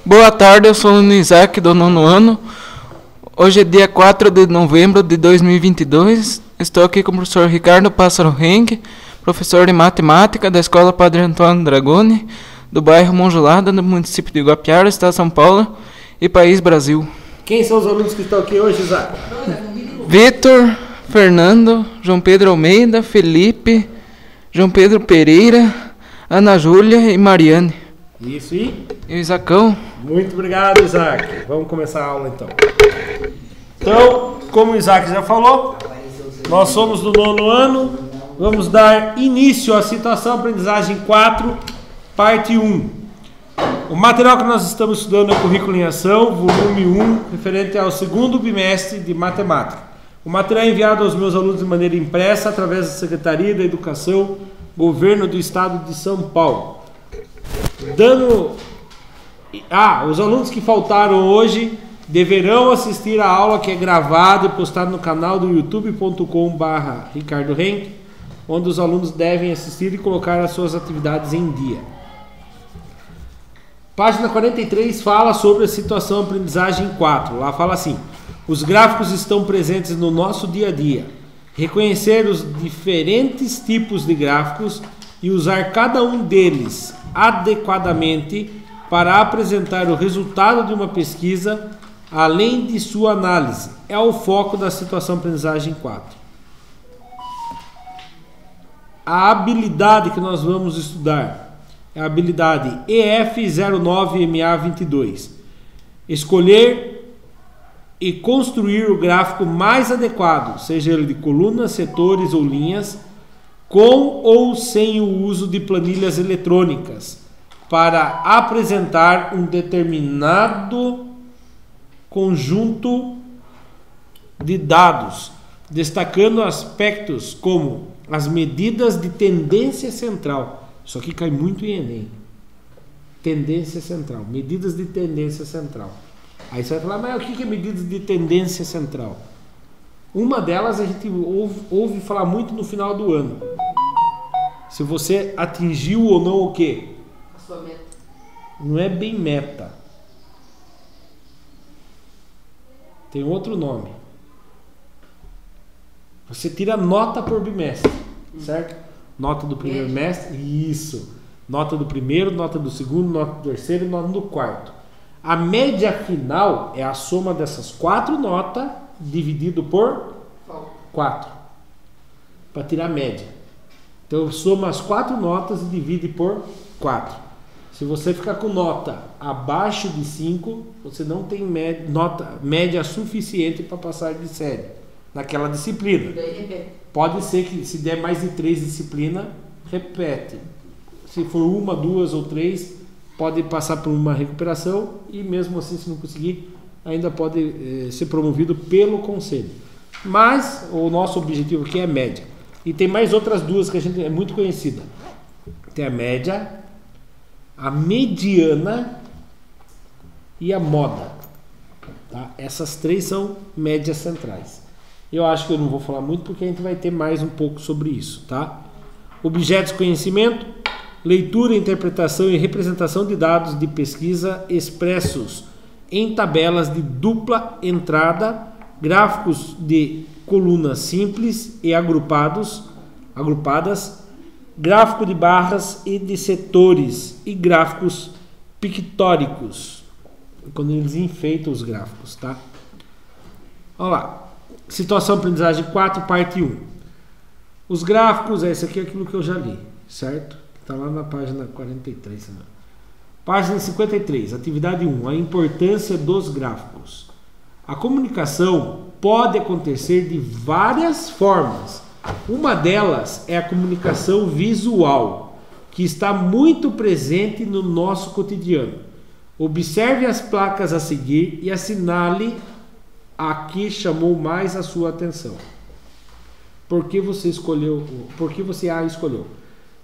Boa tarde, eu sou o Isaac do 9º ano. Hoje é dia 4 de novembro de 2022. Estou aqui com o professor Ricardo Pássaro Henke, professor de matemática da Escola Padre Antônio Dragoni, do bairro Monjolada, do município de Guapiara, estado de São Paulo e país Brasil. Quem são os alunos que estão aqui hoje, Isaac? Vitor, Fernando, João Pedro Almeida, Felipe, João Pedro Pereira, Ana Júlia e Mariane. Isso, e o Isacão. Muito obrigado, Isaac. Vamos começar a aula, então. Então, como o Isaac já falou, nós somos do 9º ano. Vamos dar início à situação aprendizagem 4, parte 1. O material que nós estamos estudando é o Currículo em Ação, volume 1, referente ao 2º bimestre de matemática. O material é enviado aos meus alunos de maneira impressa através da Secretaria da Educação, Governo do Estado de São Paulo. Os alunos que faltaram hoje deverão assistir a aula que é gravada e postada no canal do youtube.com/Ricardo Henke, onde os alunos devem assistir e colocar as suas atividades em dia. Página 43 fala sobre a situação aprendizagem 4. Lá fala assim: os gráficos estão presentes no nosso dia a dia. Reconhecer os diferentes tipos de gráficos e usar cada um deles adequadamente para apresentar o resultado de uma pesquisa, além de sua análise, é o foco da situação aprendizagem 4. A habilidade que nós vamos estudar é a habilidade EF09MA22. Escolher e construir o gráfico mais adequado, seja ele de colunas, setores ou linhas, com ou sem o uso de planilhas eletrônicas, para apresentar um determinado conjunto de dados, destacando aspectos como as medidas de tendência central. Isso aqui cai muito em Enem. Tendência central, medidas de tendência central. Aí você vai falar, mas o que é medidas de tendência central? Uma delas a gente ouve falar muito no final do ano. Se você atingiu ou não o quê? A sua meta. Não é bem meta. Tem outro nome. Você tira nota por bimestre, certo? Nota do primeiro bimestre, isso. Nota do primeiro, nota do segundo, nota do terceiro e nota do quarto. A média final é a soma dessas 4 notas dividido por 4. Para tirar a média. Então soma as 4 notas e divide por 4. Se você ficar com nota abaixo de 5, você não tem média suficiente para passar de série naquela disciplina. Pode ser que se der mais de 3 disciplinas, repete. Se for 1, 2 ou 3, pode passar por uma recuperação e mesmo assim, se não conseguir, ainda pode ser promovido pelo conselho. Mas o nosso objetivo aqui é média. E tem mais outras duas que a gente é muito conhecida. Tem a média, a mediana e a moda. Tá? Essas 3 são médias centrais. Eu acho que eu não vou falar muito porque a gente vai ter mais um pouco sobre isso. Tá? Objetos de conhecimento, leitura, interpretação e representação de dados de pesquisa expressos em tabelas de dupla entrada, gráficos de colunas simples e agrupadas, gráfico de barras e de setores e gráficos pictóricos, quando eles enfeitam os gráficos, tá? Olha lá, situação aprendizagem 4, parte 1. Os gráficos, esse aqui é aquilo que eu já li, certo? Está lá na página 43. Né? Página 53, atividade 1, a importância dos gráficos. A comunicação pode acontecer de várias formas. Uma delas é a comunicação visual, que está muito presente no nosso cotidiano. Observe as placas a seguir e assinale a que chamou mais a sua atenção. Por que você a escolheu?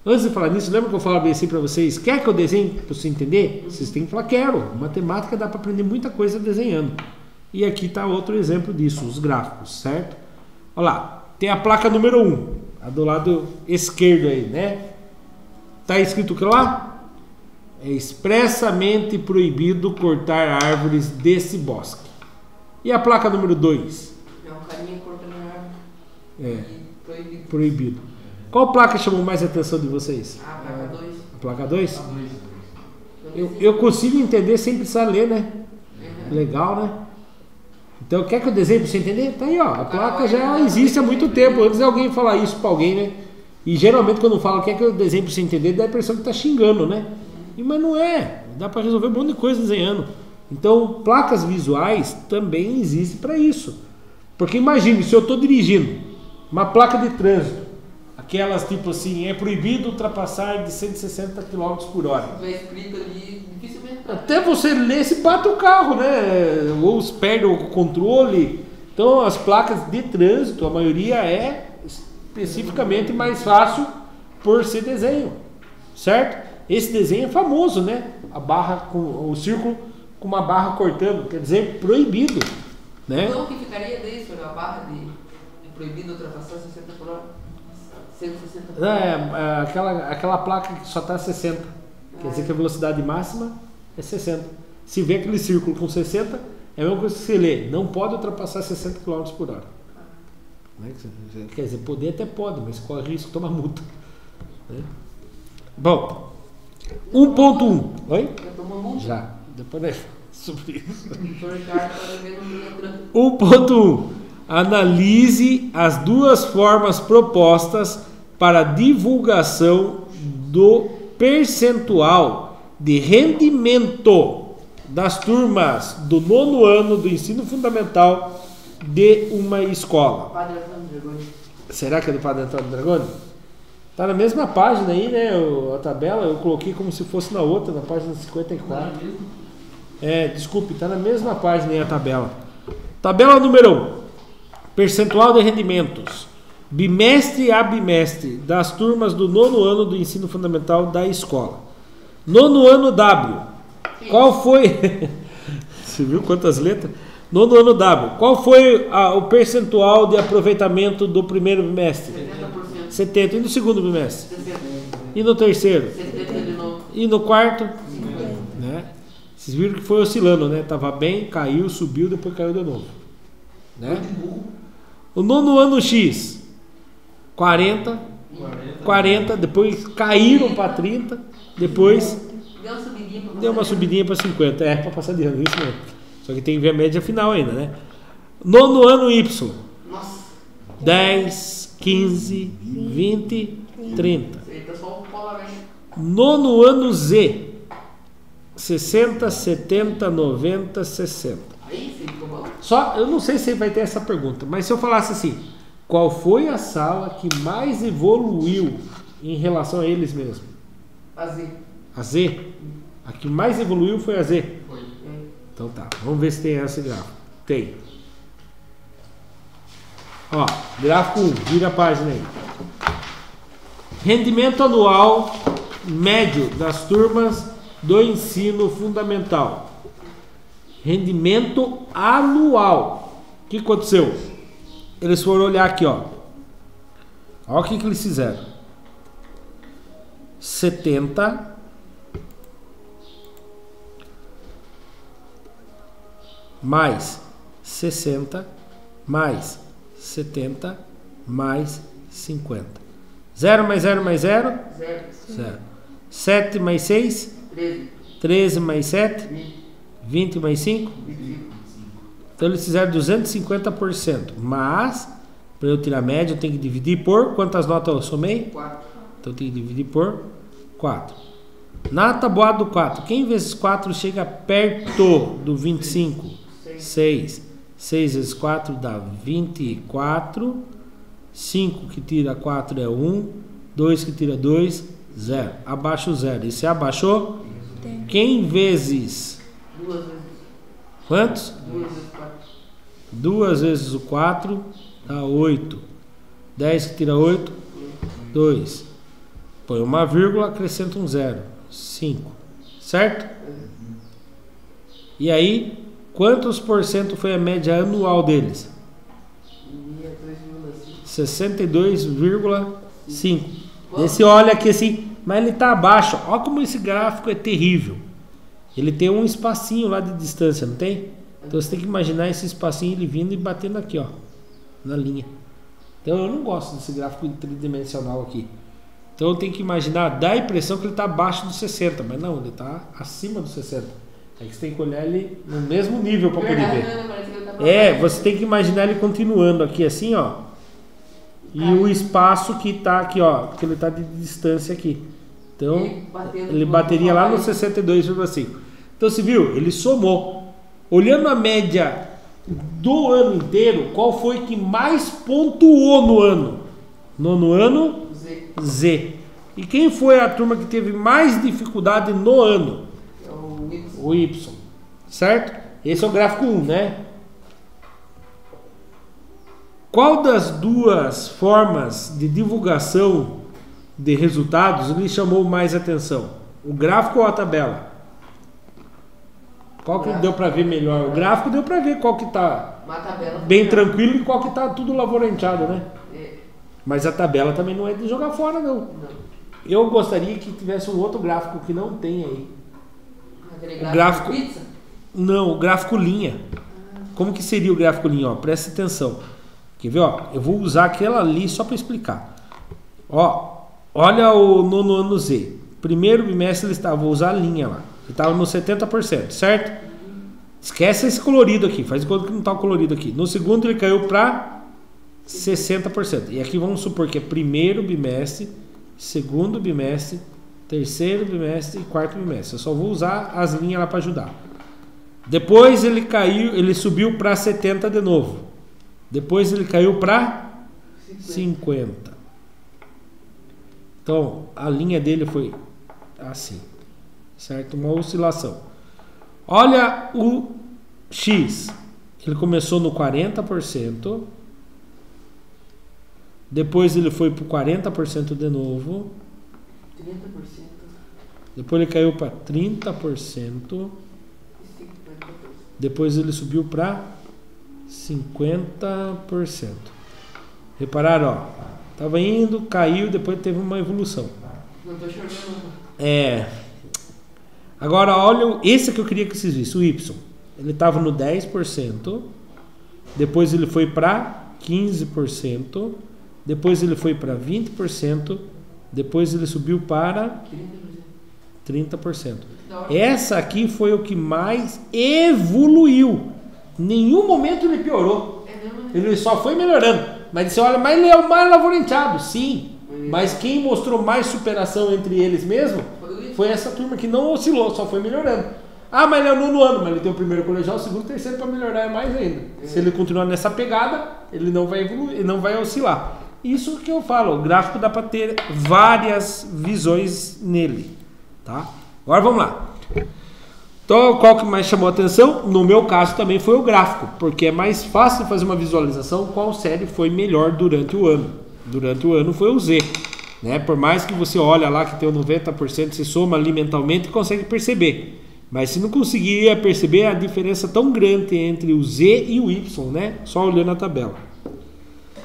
Antes de falar nisso, lembra que eu falava assim para vocês? Quer que eu desenhe para você entender? Vocês têm que falar, quero. Matemática dá para aprender muita coisa desenhando. E aqui está outro exemplo disso, os gráficos, certo? Olha lá, tem a placa número 1, a do lado esquerdo aí, né? Tá escrito o que lá? É expressamente proibido cortar árvores desse bosque. E a placa número 2? É um carinha cortando árvore. É. Proibido. Proibido. Qual placa chamou mais a atenção de vocês? A placa 2. A placa 2? Eu consigo entender sem precisar ler, né? Legal, né? Então, quer que eu desenhe para você entender? Tá aí, ó. A placa já existe há muito tempo. Antes de alguém falar isso para alguém, né? E geralmente quando fala quer que eu desenhe para você entender, dá a impressão que tá xingando, né? Mas não é. Dá para resolver um monte de coisa desenhando. Então, placas visuais também existem para isso. Porque imagine, se eu estou dirigindo uma placa de trânsito, aquelas tipo assim, é proibido ultrapassar de 160 km por hora. Se tiver escrito ali, dificilmente. Até você ler, se bate o carro, né? Ou se perde o controle. Então, as placas de trânsito, a maioria é especificamente mais fácil por ser desenho, certo? Esse desenho é famoso, né? A barra com o círculo com uma barra cortando, quer dizer, proibido, né? Então, o que ficaria disso? A barra de proibido ultrapassar 60 por hora? 160 por hora? Aquela placa que só está 60. Quer dizer que a velocidade máxima é 60. Se vê aquele círculo com 60, é a mesma coisa que você lê. Não pode ultrapassar 60 km por hora. Quer dizer, poder até pode, mas corre risco de tomar multa. Né? Bom, 1.1. Oi? Já tomou multa? Já. Depois nós sobre isso. O Ricardo está vendo letra. 1.1. Analise as duas formas propostas para divulgação do percentual de rendimento das turmas do 9º ano do ensino fundamental de uma escola. Padre Antônio Dragoni. Será que é do Padre Antônio Dragoni? Tá na mesma página aí, né? A tabela eu coloquei como se fosse na outra, na página 54. Desculpe, tá na mesma página aí a tabela. Tabela número 1. Percentual de rendimentos. Bimestre a bimestre das turmas do 9º ano do ensino fundamental da escola. 9º ano W. Qual foi... Você viu quantas letras? 9º ano W. Qual foi o percentual de aproveitamento do primeiro bimestre? 70%. 70%. E no segundo bimestre? 60%. E no terceiro? 70% de novo. E no quarto? 50%. Né? Vocês viram que foi oscilando, né? Tava bem, caiu, subiu, depois caiu de novo. Né? O 9º ano X, 40, depois caíram para 30, depois Deu uma subidinha para deu uma subidinha para 50. Para passar de ano, isso mesmo. Só que tem que ver a média final ainda, né? 9º ano Y, Nossa. 10, 15, 20, 30. Eita, só o pó lá, velho. 9º ano Z, 60, 70, 90, 60. Aí, sim, ficou bom. Só, eu não sei se vai ter essa pergunta, mas se eu falasse assim, qual foi a sala que mais evoluiu em relação a eles mesmos? Fazer. A Z? A que mais evoluiu foi a Z. Foi. Então tá, vamos ver se tem esse gráfico. Tem. Ó, gráfico 1, vira a página aí. Rendimento anual médio das turmas do ensino fundamental. Rendimento anual. O que aconteceu? Eles foram olhar aqui, ó. Olha o que eles fizeram. 70 mais 60 mais 70 mais 50. 0 mais 0 mais 0? Zero. 0. 7 mais 6? 13. 13 mais 7? 20 mais 5? 25. Então eles fizeram 250%. Mas, para eu tirar a média, eu tenho que dividir por... Quantas notas eu somei? 4. Então eu tenho que dividir por 4. Na tabuada do 4, quem vezes 4 chega perto do 25? 6. 6 vezes 4 dá 24. 5 que tira 4 é 1. 2 que tira 2, 0. Abaixa o 0. E se abaixou? Tem. Quem vezes... 2 vezes. Quantos? 2 vezes 4. 2 vezes o 4 dá 8. 10 que tira 8, 2. Põe uma vírgula, acrescenta um 0. 5. Certo? E aí, quantos por cento foi a média anual deles? 62,5. Esse olha aqui assim, mas ele tá abaixo. Olha como esse gráfico é terrível. Ele tem um espacinho lá de distância, não tem? Então você tem que imaginar esse espacinho ele vindo e batendo aqui, ó, na linha. Então eu não gosto desse gráfico tridimensional aqui. Então eu tenho que imaginar, dá a impressão que ele está abaixo dos 60, mas não, ele está acima dos 60. É que você tem que olhar ele no mesmo nível para poder ver. Você tem que imaginar ele continuando aqui assim, ó. E o espaço que está aqui, ó, que ele está de distância aqui. Então ele bateria lá no 62,5. Então você viu, ele somou. Olhando a média do ano inteiro, qual foi que mais pontuou no ano? No ano? Z. E quem foi a turma que teve mais dificuldade no ano? O Y. Certo? Esse é o gráfico 1, né? Qual das duas formas de divulgação de resultados lhe chamou mais atenção? O gráfico ou a tabela? Qual que deu para ver melhor? O gráfico deu para ver qual que tá bem tranquilo e qual que tá tudo lavorenteado, né? Mas a tabela também não é de jogar fora, não. Eu gostaria que tivesse um outro gráfico que não tem aí. O gráfico... Não, o gráfico linha. Como que seria o gráfico linha? Ó, presta atenção. Quer ver? Ó, eu vou usar aquela ali só para explicar. Ó, olha o nono ano Z. Primeiro bimestre ele estava, vou usar a linha lá. Ele estava no 70%, certo? Esquece esse colorido aqui. Faz de conta que não está o colorido aqui. No segundo ele caiu para 60%. E aqui vamos supor que é primeiro bimestre, segundo bimestre, terceiro bimestre e quarto bimestre. Eu só vou usar as linhas lá para ajudar. Depois ele caiu, ele subiu para 70 de novo. Depois ele caiu para 50. Então a linha dele foi assim, certo? Uma oscilação. Olha o X. Ele começou no 40%. Depois ele foi para 40% de novo. 30%. Depois ele caiu para 30%. Depois ele subiu para 50%. Repararam, ó. Tava indo, caiu, depois teve uma evolução. Não tô chorando. Agora olha, esse que eu queria que vocês vissem, o Y. Ele estava no 10%. Depois ele foi para 15%. Depois ele foi para 20%. Depois ele subiu para 30%. Essa aqui foi o que mais evoluiu. Em nenhum momento ele piorou. Ele só foi melhorando. Mas você olha, mas ele é o mais lavorenteado. Sim. Mas quem mostrou mais superação entre eles mesmo foi essa turma que não oscilou, só foi melhorando. Ah, mas ele é o nono ano, mas ele tem o primeiro colegial, o segundo, o terceiro para melhorar mais ainda. Se ele continuar nessa pegada, ele não vai evoluir, ele não vai oscilar. Isso que eu falo, o gráfico dá para ter várias visões nele, tá? Agora vamos lá. Então, qual que mais chamou a atenção? No meu caso também foi o gráfico, porque é mais fácil fazer uma visualização qual série foi melhor durante o ano. Durante o ano foi o Z, né? Por mais que você olha lá que tem o 90%, se soma ali mentalmente e consegue perceber. Mas se não conseguiria perceber a diferença tão grande entre o Z e o Y, né? Só olhando a tabela.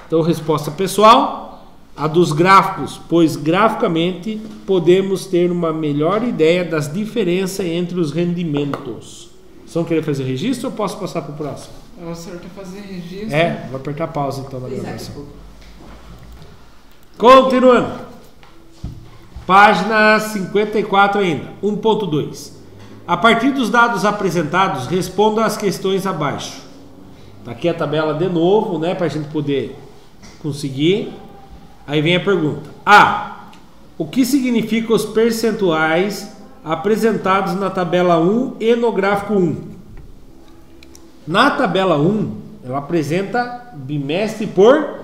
Então, resposta pessoal, a dos gráficos, pois graficamente podemos ter uma melhor ideia das diferenças entre os rendimentos. Vocês vão querer fazer registro ou posso passar para o próximo? Eu acerto fazer registro. Vou apertar pausa então na gravação. Continuando. Página 54 ainda. 1.2. A partir dos dados apresentados, responda às questões abaixo. Tá aqui a tabela de novo, né? Para a gente poder conseguir. Aí vem a pergunta. A. O que significam os percentuais apresentados na tabela 1 e no gráfico 1? Na tabela 1, ela apresenta bimestre por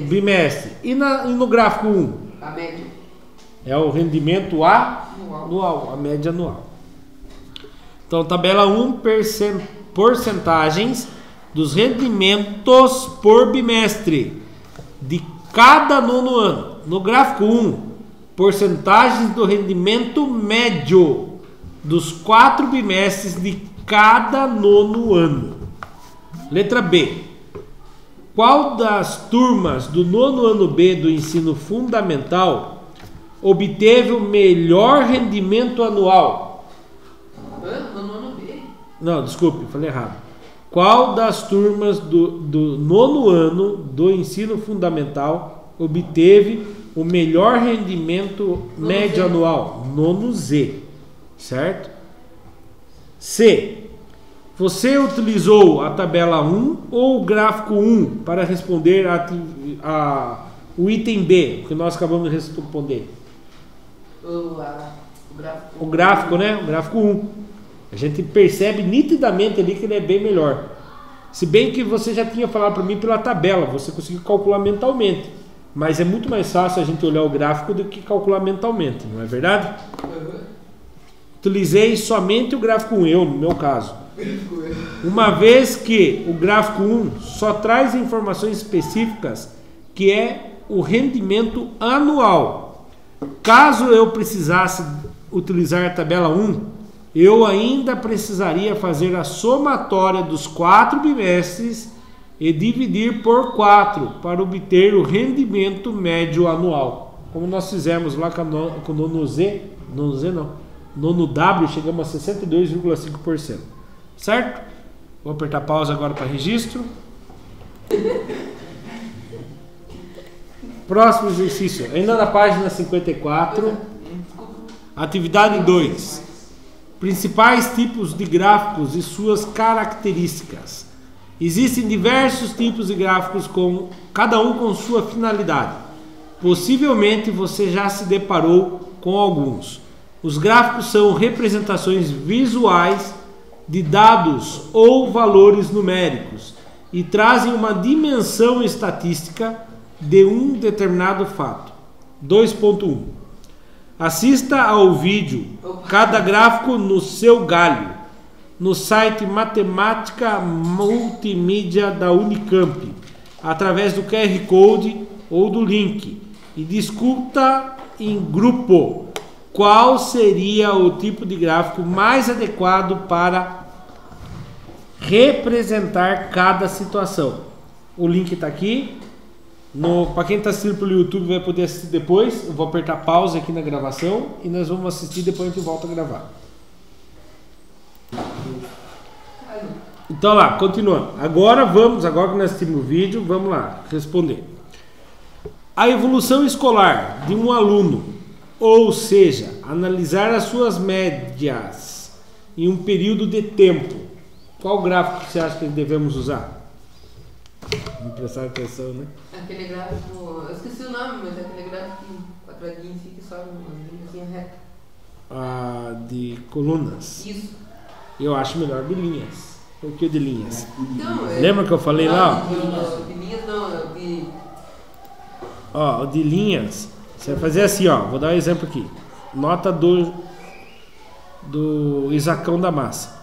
bimestre. E no gráfico 1? A média. É o rendimento anual, a média anual. Então, tabela 1, porcentagens dos rendimentos por bimestre de cada nono ano. No gráfico 1, porcentagens do rendimento médio dos 4 bimestres de cada nono ano. Letra B. Qual das turmas do nono ano B do ensino fundamental obteve o melhor rendimento anual? No ano B. Não, desculpe, falei errado. Qual das turmas do nono ano do ensino fundamental obteve o melhor rendimento médio anual? Nono Z, certo? C. Você utilizou a tabela 1 ou o gráfico 1 para responder o item B, que nós acabamos de responder? O gráfico. O gráfico, né? O gráfico 1. A gente percebe nitidamente ali que ele é bem melhor. Se bem que você já tinha falado para mim pela tabela, você conseguiu calcular mentalmente. Mas é muito mais fácil a gente olhar o gráfico do que calcular mentalmente, não é verdade? Utilizei somente o gráfico 1, eu, no meu caso. Uma vez que o gráfico 1 só traz informações específicas, que é o rendimento anual. Caso eu precisasse utilizar a tabela 1, eu ainda precisaria fazer a somatória dos 4 bimestres e dividir por 4 para obter o rendimento médio anual. Como nós fizemos lá com o nono W, chegamos a 62,5%. Certo? Vou apertar pausa agora para registro. Próximo exercício, ainda na página 54. Atividade 2. Principais tipos de gráficos e suas características. Existem diversos tipos de gráficos, cada um com sua finalidade. Possivelmente você já se deparou com alguns. Os gráficos são representações visuais de dados ou valores numéricos e trazem uma dimensão estatística de um determinado fato. 2.1. Assista ao vídeo Cada Gráfico no Seu Galho, no site Matemática Multimídia da Unicamp, através do QR Code ou do link, e discuta em grupo qual seria o tipo de gráfico mais adequado para representar cada situação. O link está aqui. Para quem está assistindo pelo YouTube vai poder assistir depois. Eu vou apertar pausa aqui na gravação e nós vamos assistir, depois a gente volta a gravar. Então lá, continuando. Agora que nós assistimos o vídeo, vamos lá responder. A evolução escolar de um aluno, ou seja, analisar as suas médias em um período de tempo. Qual gráfico você acha que devemos usar? Não prestar atenção, né? Aquele gráfico, eu esqueci o nome, mas é aquele gráfico quadradinho assim que sobe uma linha reta. De colunas. Isso. Eu acho melhor de linhas. Por que de linhas? Então, Lembra que eu falei lá? De linhas não, de... Ó, de linhas, você vai fazer assim, ó. Vou dar um exemplo aqui. Nota do Isaacão da Massa.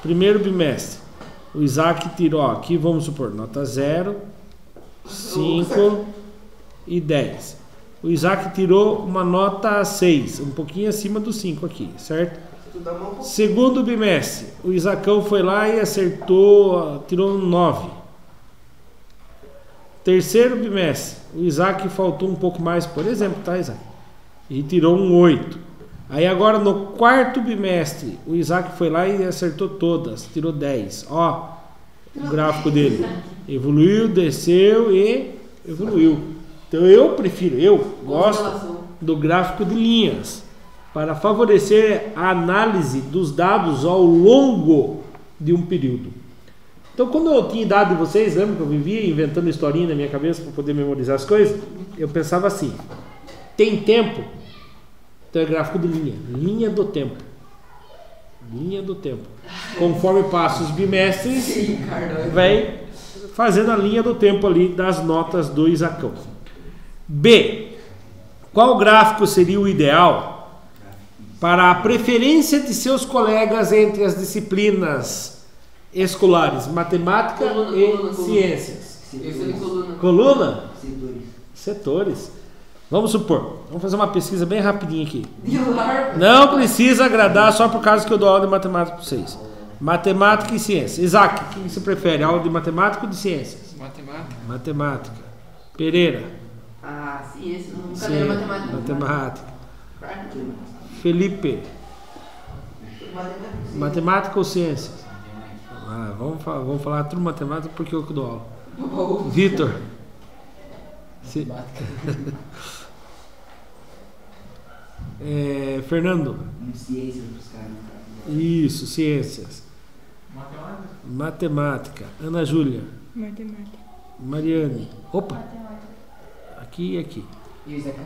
Primeiro bimestre. O Isaac tirou, ó, aqui vamos supor, nota 0, 5 e 10. O Isaac tirou uma nota 6, um pouquinho acima do 5 aqui, certo? Segundo bimestre, o Isaacão foi lá e acertou, tirou um 9. Terceiro bimestre, o Isaac faltou um pouco mais, por exemplo, tá, Isaac? E tirou um 8. Aí agora no quarto bimestre, o Isaac foi lá e acertou todas, tirou 10. Ó, o gráfico dele. Evoluiu, desceu e evoluiu. Então eu gosto do gráfico de linhas, para favorecer a análise dos dados ao longo de um período. Então quando eu tinha idade de vocês, lembra que eu vivia inventando historinha na minha cabeça para poder memorizar as coisas? Eu pensava assim, tem tempo? Então é gráfico de linha do tempo. Linha do tempo. Conforme passa os bimestres, vai fazendo a linha do tempo ali das notas do Isaacão. B. Qual gráfico seria o ideal para a preferência de seus colegas entre as disciplinas escolares, matemática e ciências? Coluna? Setores. Vamos supor, vamos fazer uma pesquisa bem rapidinha aqui. Não precisa agradar só por causa que eu dou aula de matemática para vocês. Matemática e ciências. Isaac, o que você prefere? Aula de matemática ou de ciências? Matemática. Matemática. Pereira. Ah, ciência, brincadeira, matemática. Matemática. Felipe. Matemática ou ciências? Ah, vamos falar tudo matemática porque eu que dou aula. Vitor. Fernando. Ciências dos caras. Isso, ciências. Matemática. Ana Júlia. Matemática. Mariane. Opa. Matemática. Aqui e aqui. E o Isacão?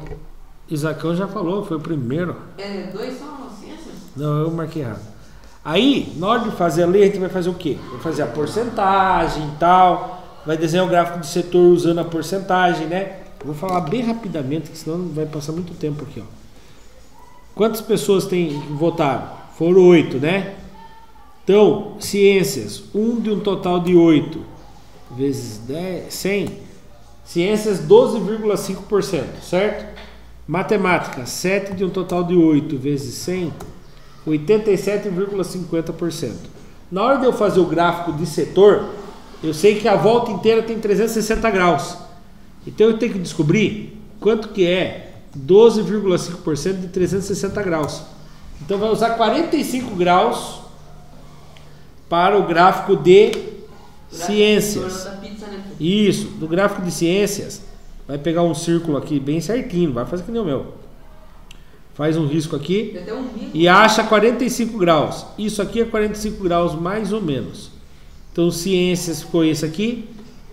Isacão já falou, foi o primeiro. Dois são ciências? Não, eu marquei errado. Aí, na hora de fazer a lei, a gente vai fazer o quê? Vai fazer a porcentagem e tal. Vai desenhar o gráfico de setor usando a porcentagem, né? Vou falar bem rapidamente, que senão vai passar muito tempo aqui, ó. Quantas pessoas votaram? Foram 8, né? Então, ciências, 1 de um total de 8 vezes 10, 100. Ciências, 12,5%, certo? Matemática, 7 de um total de 8 vezes 100, 87,50%. Na hora de eu fazer o gráfico de setor, eu sei que a volta inteira tem 360 graus. Então eu tenho que descobrir quanto que é 12,5% de 360 graus. Então vai usar 45 graus para o gráfico de ciências. Isso, do gráfico de ciências, vai pegar um círculo aqui bem certinho, vai fazer que nem o meu. Faz um risco aqui e acha 45 graus. Isso aqui é 45 graus mais ou menos. Então ciências ficou isso aqui,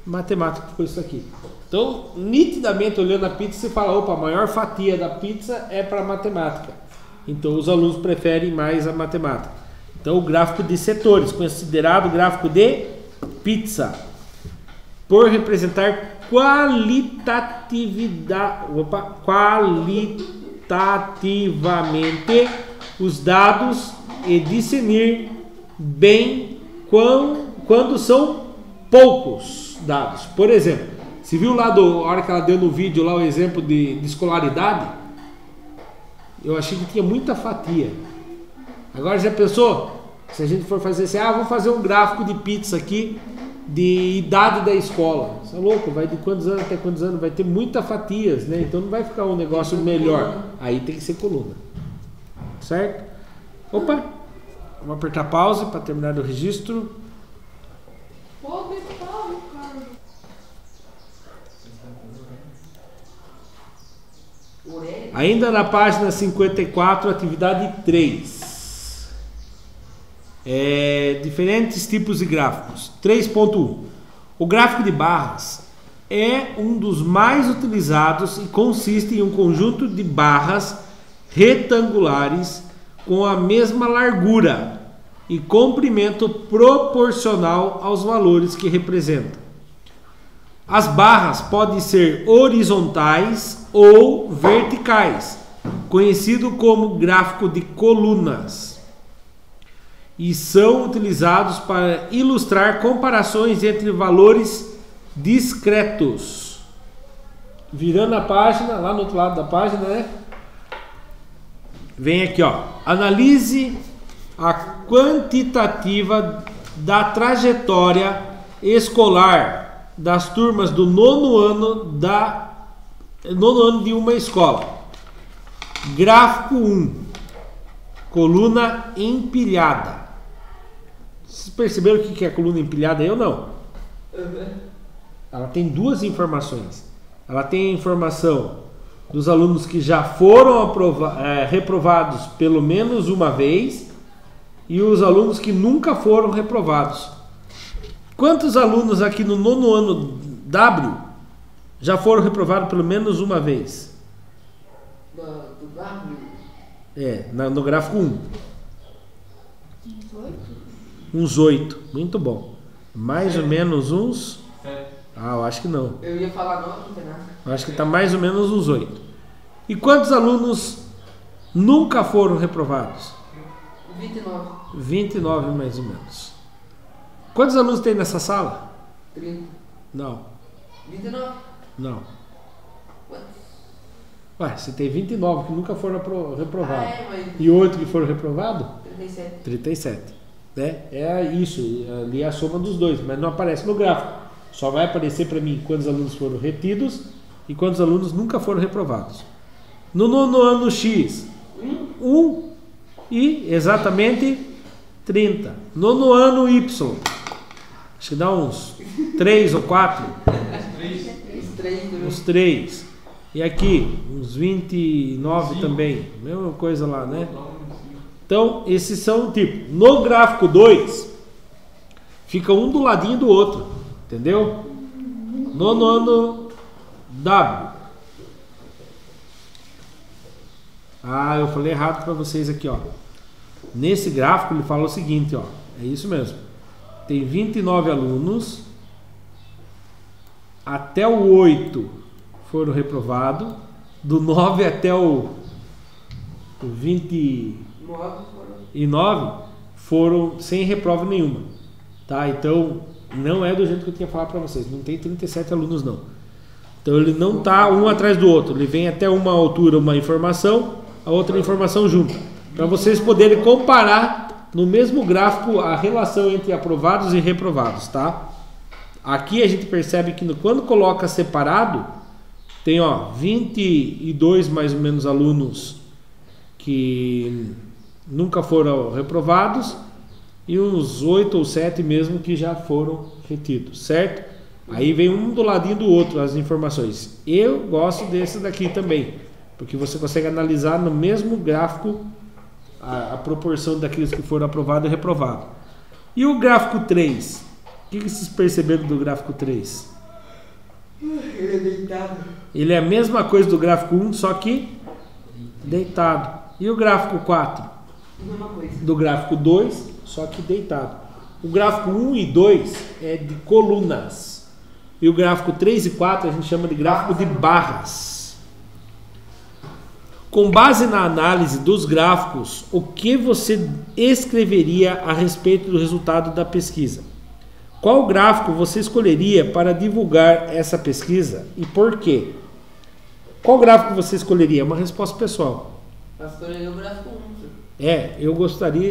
matemática ficou isso aqui. Então, nitidamente olhando a pizza, você fala, opa, a maior fatia da pizza é para matemática. Então os alunos preferem mais a matemática. Então o gráfico de setores, considerado gráfico de pizza, por representar qualitativamente os dados e discernir bem quando são poucos dados. Por exemplo, você viu lá a hora que ela deu no vídeo lá o exemplo de escolaridade? Eu achei que tinha muita fatia. Agora já pensou? Se a gente for fazer assim, vou fazer um gráfico de pizza aqui de idade da escola. Você é louco? Vai de quantos anos até quantos anos? Vai ter muitas fatias, né? Então não vai ficar um negócio melhor. Aí tem que ser coluna. Certo? Opa! Vamos apertar pause para terminar o registro. Ainda na página 54, atividade 3. Diferentes tipos de gráficos. 3.1. O gráfico de barras é um dos mais utilizados e consiste em um conjunto de barras retangulares com a mesma largura e comprimento proporcional aos valores que representam. As barras podem ser horizontais ou verticais, conhecido como gráfico de colunas, e são utilizados para ilustrar comparações entre valores discretos. Virando a página, lá no outro lado da página, né? Vem aqui, ó. Analise a quantitativa da trajetória escolar das turmas do nono ano de uma escola. Gráfico 1. Coluna empilhada. Vocês perceberam o que é coluna empilhada? Eu não. Ela tem duas informações. Ela tem a informação dos alunos que já foram reprovados pelo menos uma vez e os alunos que nunca foram reprovados. Quantos alunos aqui no nono ano W já foram reprovados pelo menos uma vez? Do W? No gráfico 1. Uns 8. Muito bom. Mais ou menos uns... eu acho que não. Eu ia falar não tem nada. Eu acho que está mais ou menos uns 8. E quantos alunos nunca foram reprovados? 29. 29 mais ou menos. Quantos alunos tem nessa sala? 30. Não. 29? Não. Ué, você tem 29 que nunca foram reprovados. E 8 que foram reprovados? 37. 37. Né? É isso, ali é a soma dos dois, mas não aparece no gráfico. Só vai aparecer para mim quantos alunos foram retidos E quantos alunos nunca foram reprovados? No nono ano X, 1 e exatamente 30. Nono ano Y, acho que dá uns 3 ou 4. Uns 3. E aqui, uns 29 também. Mesma coisa lá, né? Então, esses são tipo. No gráfico 2, fica um do ladinho do outro. Entendeu? No nono W. Ah, eu falei errado para vocês aqui, ó. Nesse gráfico ele fala o seguinte, ó. É isso mesmo. Tem 29 alunos. Até o 8 foram reprovados. Do 9 até o 29 foram sem reprova nenhuma. Tá? Então, não é do jeito que eu tinha falado para vocês. Não tem 37 alunos, não. Então, ele não tá um atrás do outro. Ele vem até uma altura uma informação, a outra informação junto. Para vocês poderem comparar no mesmo gráfico a relação entre aprovados e reprovados, tá? Aqui a gente percebe que quando coloca separado, tem 22 mais ou menos alunos que nunca foram reprovados e uns 8 ou 7 mesmo que já foram retidos, certo? Aí vem um do ladinho do outro as informações. Eu gosto desse daqui também, porque você consegue analisar no mesmo gráfico a proporção daqueles que foram aprovados e reprovados. E o gráfico 3? O que vocês perceberam do gráfico 3? Ele é deitado. Ele é a mesma coisa do gráfico 1, só que deitado. E o gráfico 4? Mesma coisa. Do gráfico 2, só que deitado. O gráfico 1 e 2 é de colunas. E o gráfico 3 e 4 a gente chama de gráfico de barras. Com base na análise dos gráficos, o que você escreveria a respeito do resultado da pesquisa? Qual gráfico você escolheria para divulgar essa pesquisa e por quê? Qual gráfico você escolheria? Uma resposta pessoal. Eu escolheria o gráfico 1.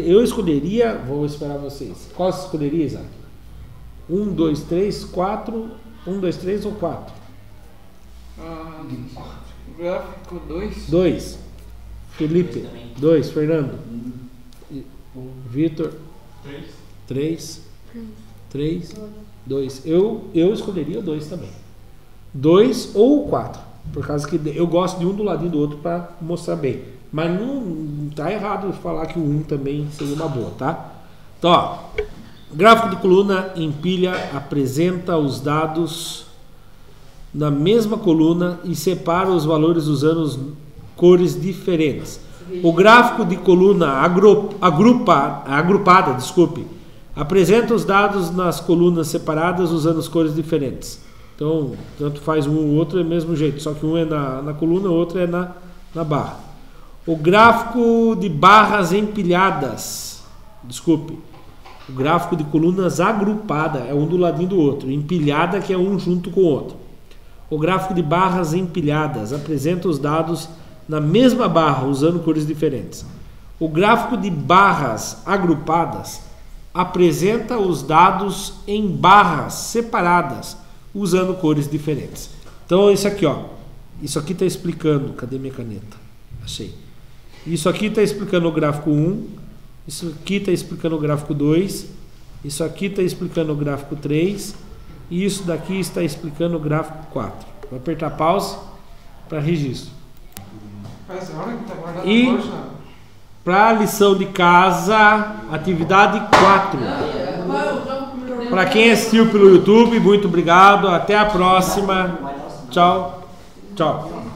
Eu escolheria, vou esperar vocês. Qual você escolheria, Isaac? 1, 2, 3, 4. 1, 2, 3 ou 4? Gráfico 2. 2. Felipe. 2. Fernando. Vitor. 3. 2. Eu escolheria o 2 também. 2 ou 4. Por causa que eu gosto de um do ladinho do outro para mostrar bem. Mas não tá errado falar que o 1 também seria uma boa, tá? Então, ó, gráfico de coluna em pilha apresenta os dados na mesma coluna e separa os valores usando cores diferentes. O gráfico de coluna agrupada, apresenta os dados nas colunas separadas usando as cores diferentes. Então, tanto faz um ou outro é do mesmo jeito, só que um é na coluna, o outro é na barra. O gráfico de barras empilhadas, o gráfico de colunas agrupada é um do ladinho do outro, empilhada que é um junto com o outro. O gráfico de barras empilhadas apresenta os dados na mesma barra usando cores diferentes. O gráfico de barras agrupadas apresenta os dados em barras separadas usando cores diferentes. Então isso aqui, ó. Isso aqui está explicando. Cadê minha caneta? Achei. Isso aqui está explicando o gráfico 1. Isso aqui está explicando o gráfico 2. Isso aqui está explicando o gráfico 3. E isso daqui está explicando o gráfico 4. Vou apertar pause para registro. Faz a hora que tá guardado E hoje, para a lição de casa, atividade 4. Para quem assistiu pelo YouTube, muito obrigado. Até a próxima. Tchau. Tchau.